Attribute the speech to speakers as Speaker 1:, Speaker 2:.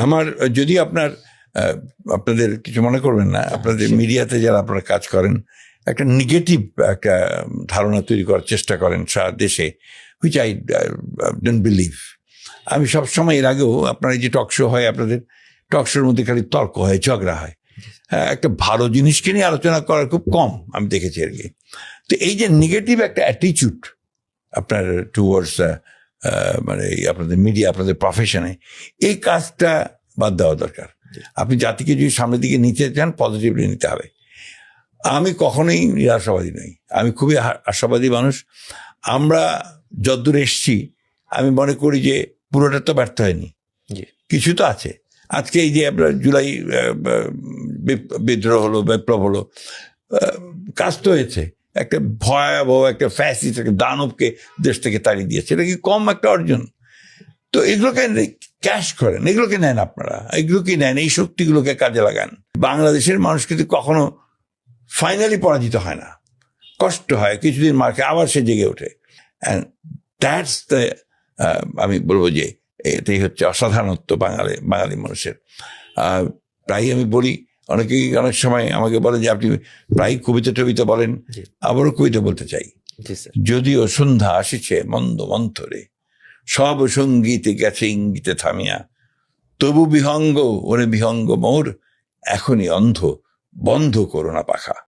Speaker 1: আমার যদি আপনাদের কিছু মনে করবেন না, আপনাদের মিডিয়াতে যারা আপনারা কাজ করেন একটা নেগেটিভ একটা ধারণা তৈরি করার চেষ্টা করেন সারা দেশে, হুইচ আই ডোন্ট বিলিভ। আমি সবসময় এর আগেও আপনার এই যে টক শো হয়, আপনাদের টক শোর মধ্যে খালি তর্ক হয়, ঝগড়া হয়, হ্যাঁ, একটা ভালো জিনিসকে নিয়ে আলোচনা করার খুব কম আমি দেখেছি আর কি। তো এই যে নেগেটিভ একটা অ্যাটিচিউড আপনার টুয়ার্ডস মানে আপনাদের মিডিয়া, আপনাদের প্রফেশনে, এই কাজটা বাদ দেওয়া দরকার। আপনি জাতিকে যদি সামনের দিকে নিতে চান, পজিটিভলি নিতে হবে। আমি কখনোই নিরাশাবাদী নই, আমি খুবই আশাবাদী মানুষ। আমরা যতদূর এসছি আমি মনে করি যে পুরোটা তো ব্যর্থ হয়নি, কিছু তো আছে। আজকে এই যে আপনার জুলাই বিদ্রোহ হলো, বিপ্লব হলো, কাজ তো হয়েছে। একটা ভয়াবহ একটা ফ্যাসিস্ট একটা দানবকে দেশ থেকে তাড়িয়ে দিয়েছে, এটা কি কম একটা অর্জন? তো এগুলোকে ক্যাশ করেন, এগুলোকে নেন আপনারা, এগুলোকে নেন, এই শক্তিগুলোকে কাজে লাগান। বাংলাদেশের মানুষ কিন্তু কখনো ফাইনালি পরাজিত হয় না, কষ্ট হয়, কিছুদিন মার্কে আবার সে জেগে ওঠে। অ্যান্ড দ্যাটস দ্য আমি বলবো যে এটাই হচ্ছে অসাধারণত্ব বাঙালি মানুষের। প্রায় আমি বলি, অনেকেই অনেক সময় আমাকে বলে যে আপনি প্রায় কবিতা বলেন, আবারও কবিতা বলতে চাই। যদিও সন্ধ্যা আসিছে মন্দ মন্থরে, সব সঙ্গীতে গেছে ইঙ্গিতে থামিয়া, তবু বিহঙ্গ ওরে বিহঙ্গ মোর, এখনই অন্ধ বন্ধ করো না পাখা।